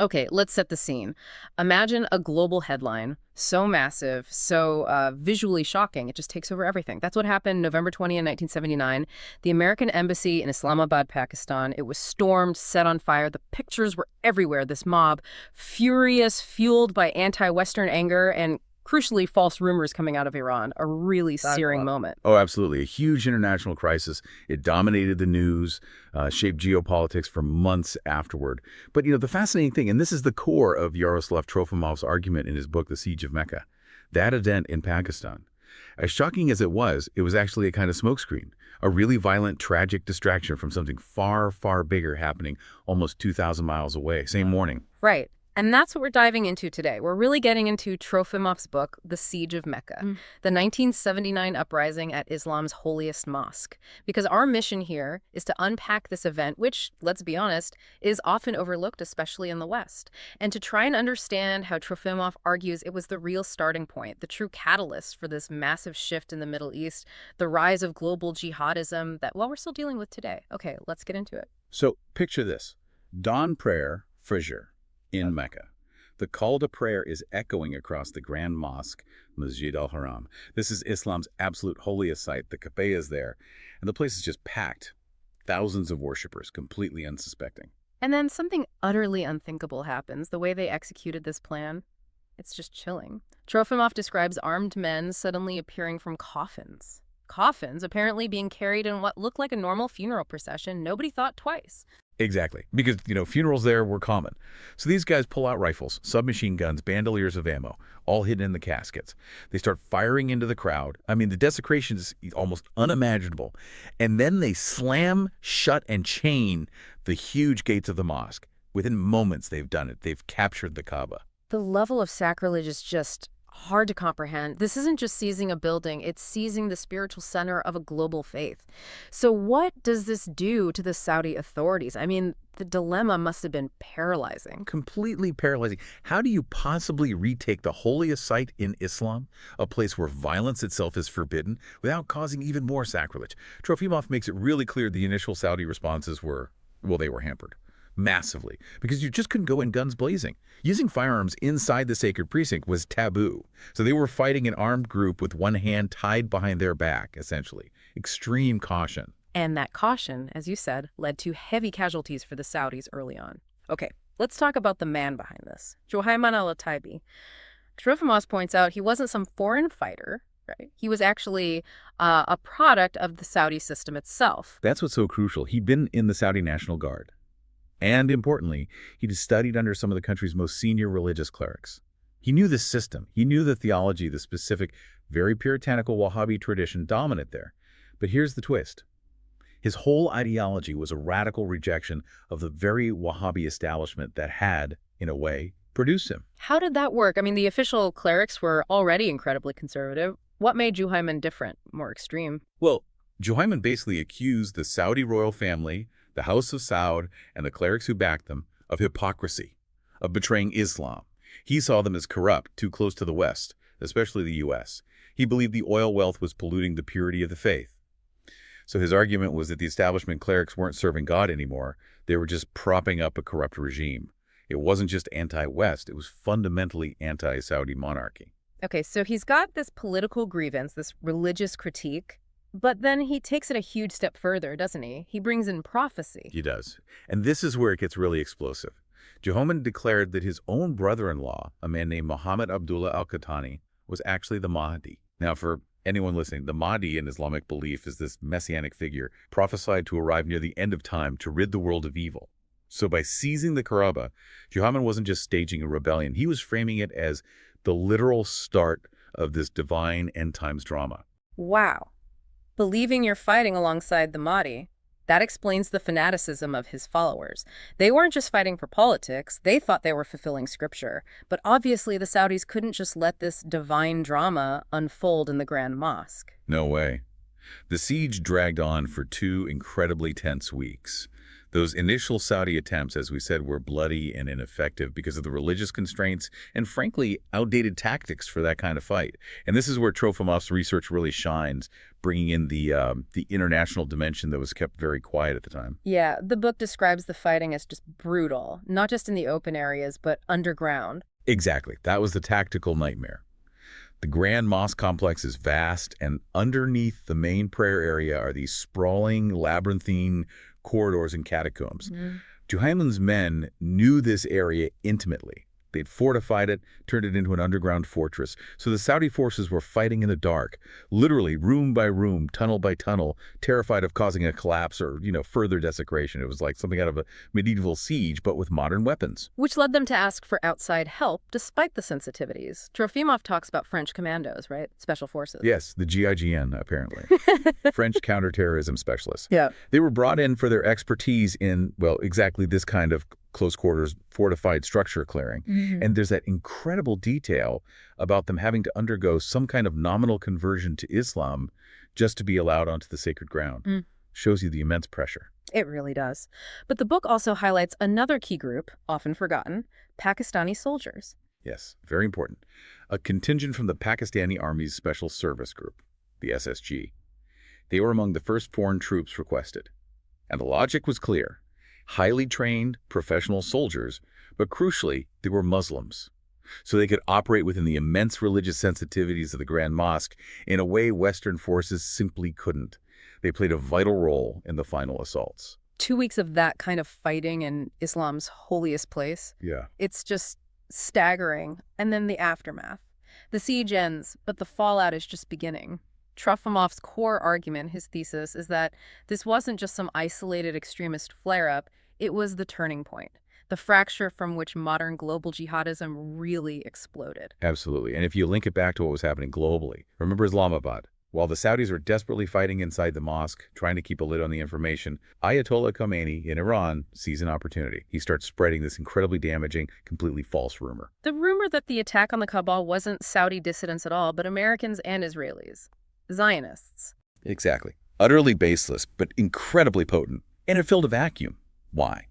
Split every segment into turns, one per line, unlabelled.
Okay, let's set the scene. Imagine a global headline, so massive, so visually shocking, it just takes over everything. That's what happened November 20th, 1979. The American embassy in Islamabad, Pakistan, it was stormed, set on fire. The pictures were everywhere. This mob, furious, fueled by anti-Western anger and, crucially, false rumors coming out of Iran. A really searing moment.
Oh, absolutely. A huge international crisis. It dominated the news, shaped geopolitics for months afterward. But, the fascinating thing, and this is the core of Yaroslav Trofimov's argument in his book, The Siege of Mecca, that event in Pakistan. As shocking as it was actually a kind of smokescreen, a really violent, tragic distraction from something far, far bigger happening almost 2,000 miles away, same morning.
Right. And that's what we're diving into today. We're really getting into Trofimov's book, The Siege of Mecca, the 1979 uprising at Islam's holiest mosque. Because our mission here is to unpack this event, which, let's be honest, is often overlooked, especially in the West, and to try and understand how Trofimov argues it was the real starting point, the true catalyst for this massive shift in the Middle East, the rise of global jihadism that, well, we're still dealing with today. Okay, let's get into it.
So picture this. Dawn prayer, Fajr, in Mecca. The call to prayer is echoing across the Grand Mosque, Masjid Al-Haram. This is Islam's absolute holiest site. The Kaaba is there, and the place is just packed. Thousands of worshippers, completely unsuspecting.
And then something utterly unthinkable happens. The way they executed this plan, it's just chilling. Trofimov describes armed men suddenly appearing from coffins. Coffins apparently being carried in what looked like a normal funeral procession. Nobody thought twice.
Exactly, because, funerals there were common. So these guys pull out rifles, submachine guns, bandoliers of ammo, all hidden in the caskets. They start firing into the crowd. I mean, the desecration is almost unimaginable. And then they slam, shut, and chain the huge gates of the mosque. Within moments, they've done it. They've captured the Kaaba.
The level of sacrilege is just hard to comprehend. This isn't just seizing a building, it's seizing the spiritual center of a global faith. So what does this do to the Saudi authorities? I mean, the dilemma must have been paralyzing.
Completely paralyzing. How do you possibly retake the holiest site in Islam, a place where violence itself is forbidden, without causing even more sacrilege? Trofimov makes it really clear the initial Saudi responses were, well, they were hampered. Massively, because you just couldn't go in guns blazing. Using firearms inside the sacred precinct was taboo. So they were fighting an armed group with one hand tied behind their back, essentially. Extreme caution.
And that caution, as you said, led to heavy casualties for the Saudis early on. Okay, let's talk about the man behind this, Juhayman al-Taibi. Trofimov points out he wasn't some foreign fighter, right? He was actually a product of the Saudi system itself.
That's what's so crucial. He'd been in the Saudi National Guard. And importantly, he'd studied under some of the country's most senior religious clerics. He knew the system. He knew the theology, the specific, very puritanical Wahhabi tradition dominant there. But here's the twist. His whole ideology was a radical rejection of the very Wahhabi establishment that had, in a way, produced him.
How did that work? I mean, the official clerics were already incredibly conservative. What made Juhayman different, more extreme?
Well, Juhayman basically accused the Saudi royal family, the House of Saud, and the clerics who backed them, of hypocrisy, of betraying Islam. He saw them as corrupt, too close to the West, especially the U.S. He believed the oil wealth was polluting the purity of the faith. So his argument was that the establishment clerics weren't serving God anymore. They were just propping up a corrupt regime. It wasn't just anti-West. It was fundamentally anti-Saudi monarchy.
Okay, so he's got this political grievance, this religious critique, but then he takes it a huge step further, doesn't he? He brings in prophecy.
He does. And this is where it gets really explosive. Juhayman declared that his own brother-in-law, a man named Muhammad Abdullah al-Qahtani, was actually the Mahdi. Now, for anyone listening, the Mahdi in Islamic belief is this messianic figure prophesied to arrive near the end of time to rid the world of evil. So by seizing the Kaaba, Juhayman wasn't just staging a rebellion. He was framing it as the literal start of this divine end times drama.
Wow. Believing you're fighting alongside the Mahdi, that explains the fanaticism of his followers. They weren't just fighting for politics, they thought they were fulfilling scripture. But obviously the Saudis couldn't just let this divine drama unfold in the Grand Mosque.
No way. The siege dragged on for 2 incredibly tense weeks. Those initial Saudi attempts, as we said, were bloody and ineffective because of the religious constraints and, frankly, outdated tactics for that kind of fight. And this is where Trofimov's research really shines, bringing in the international dimension that was kept very quiet at the time.
Yeah, the book describes the fighting as just brutal, not just in the open areas, but underground.
Exactly. That was the tactical nightmare. The Grand Mosque complex is vast, and underneath the main prayer area are these sprawling, labyrinthine corridors and catacombs. Juhayman's men knew this area intimately. They'd fortified it, turned it into an underground fortress. So the Saudi forces were fighting in the dark, literally room by room, tunnel by tunnel, terrified of causing a collapse or, further desecration. It was like something out of a medieval siege, but with modern weapons.
Which led them to ask for outside help, despite the sensitivities. Trofimov talks about French commandos, right? Special forces.
Yes, the GIGN, apparently. French counterterrorism specialists.
Yeah.
They were brought in for their expertise in, well, exactly this kind of close quarters fortified structure clearing. And there's that incredible detail about them having to undergo some kind of nominal conversion to Islam just to be allowed onto the sacred ground. Shows you the immense pressure.
It really does. But the book also highlights another key group, often forgotten, Pakistani soldiers.
Yes, very important. A contingent from the Pakistani Army's Special Service Group, the SSG. They were among the first foreign troops requested. And the logic was clear. Highly trained, professional soldiers, but crucially, they were Muslims. So they could operate within the immense religious sensitivities of the Grand Mosque in a way Western forces simply couldn't. They played a vital role in the final assaults.
2 weeks of that kind of fighting in Islam's holiest place.
Yeah.
It's just staggering. And then the aftermath. The siege ends, but the fallout is just beginning. Trofimov's core argument, his thesis, is that this wasn't just some isolated extremist flare-up, it was the turning point, the fracture from which modern global jihadism really exploded.
Absolutely. And if you link it back to what was happening globally, remember Islamabad. While the Saudis were desperately fighting inside the mosque, trying to keep a lid on the information, Ayatollah Khomeini in Iran sees an opportunity. He starts spreading this incredibly damaging, completely false rumor.
The rumor that the attack on the Kaaba wasn't Saudi dissidents at all, but Americans and Israelis. Zionists.
Exactly. Utterly baseless, but incredibly potent. And it filled a vacuum. Why?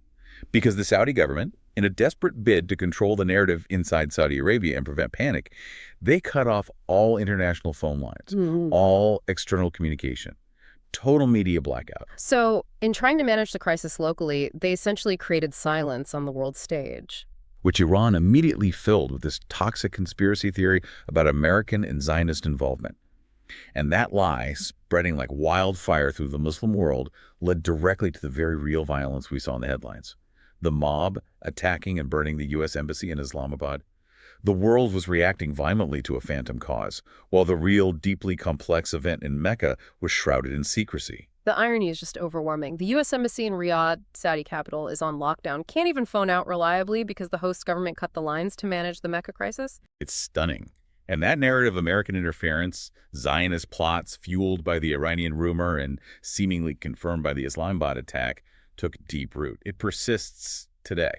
Because the Saudi government, in a desperate bid to control the narrative inside Saudi Arabia and prevent panic, they cut off all international phone lines, all external communication, total media blackout.
So, in trying to manage the crisis locally, they essentially created silence on the world stage.
Which Iran immediately filled with this toxic conspiracy theory about American and Zionist involvement. And that lie, spreading like wildfire through the Muslim world, led directly to the very real violence we saw in the headlines. The mob attacking and burning the U.S. Embassy in Islamabad. The world was reacting violently to a phantom cause, while the real, deeply complex event in Mecca was shrouded in secrecy.
The irony is just overwhelming. The U.S. Embassy in Riyadh, Saudi capital, is on lockdown. Can't even phone out reliably because the host government cut the lines to manage the Mecca crisis.
It's stunning. And that narrative of American interference, Zionist plots fueled by the Iranian rumor and seemingly confirmed by the Islamabad attack, took deep root. It persists today.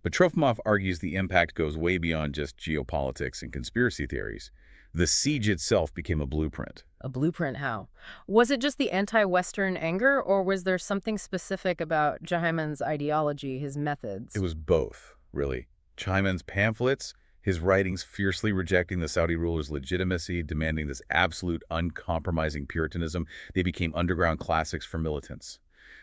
But Trofimov argues the impact goes way beyond just geopolitics and conspiracy theories. The siege itself became a blueprint.
A blueprint how? Was it just the anti-Western anger, or was there something specific about Juhayman's ideology, his methods?
It was both, really. Juhayman's pamphlets, his writings fiercely rejecting the Saudi ruler's legitimacy, demanding this absolute uncompromising Puritanism, they became underground classics for militants.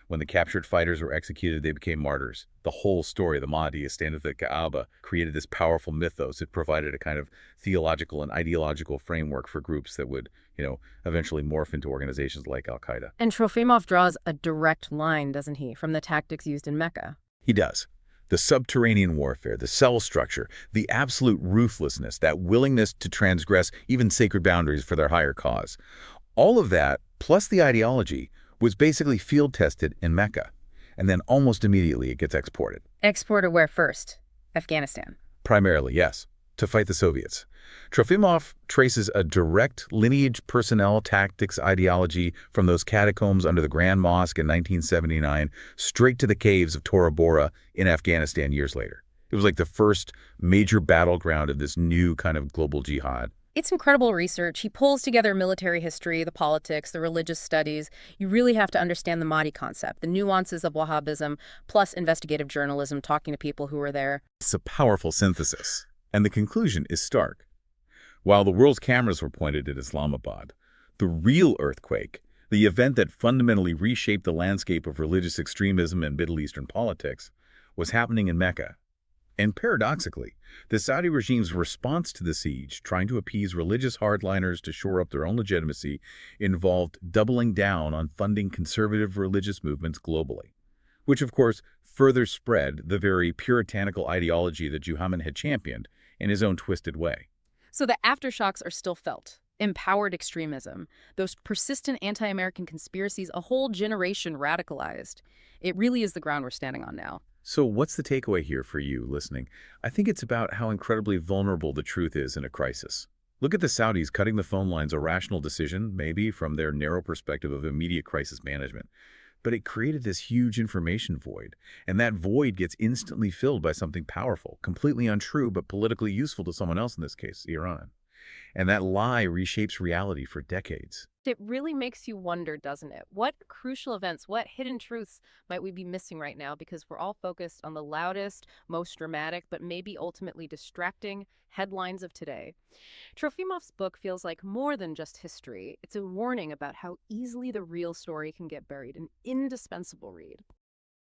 When the captured fighters were executed, they became martyrs. The whole story, the Mahdi, a stand of the Kaaba, created this powerful mythos. It provided a kind of theological and ideological framework for groups that would, eventually morph into organizations like Al-Qaeda.
And Trofimov draws a direct line, doesn't he, from the tactics used in Mecca?
He does. The subterranean warfare, the cell structure, the absolute ruthlessness, that willingness to transgress even sacred boundaries for their higher cause. All of that, plus the ideology, was basically field-tested in Mecca. And then almost immediately it gets exported.
Exported where first? Afghanistan.
Primarily, yes, to fight the Soviets. Trofimov traces a direct lineage personnel tactics ideology from those catacombs under the Grand Mosque in 1979 straight to the caves of Tora Bora in Afghanistan years later. It was like the first major battleground of this new kind of global jihad.
It's incredible research. He pulls together military history, the politics, the religious studies. You really have to understand the Mahdi concept, the nuances of Wahhabism, plus investigative journalism, talking to people who were there.
It's a powerful synthesis. And the conclusion is stark. While the world's cameras were pointed at Islamabad, the real earthquake, the event that fundamentally reshaped the landscape of religious extremism and Middle Eastern politics, was happening in Mecca. And paradoxically, the Saudi regime's response to the siege, trying to appease religious hardliners to shore up their own legitimacy, involved doubling down on funding conservative religious movements globally, which of course further spread the very puritanical ideology that Muhammad had championed in his own twisted way.
So the aftershocks are still felt. Empowered extremism, those persistent anti-American conspiracies, a whole generation radicalized. It really is the ground we're standing on now.
So what's the takeaway here for you listening? I think it's about how incredibly vulnerable the truth is in a crisis. Look at the Saudis cutting the phone lines, a rational decision, maybe from their narrow perspective of immediate crisis management. But it created this huge information void, and that void gets instantly filled by something powerful, completely untrue but politically useful to someone else, in this case, Iran. And that lie reshapes reality for decades.
It really makes you wonder, doesn't it? What crucial events, what hidden truths might we be missing right now because we're all focused on the loudest, most dramatic, but maybe ultimately distracting headlines of today? Trofimov's book feels like more than just history. It's a warning about how easily the real story can get buried, an indispensable read.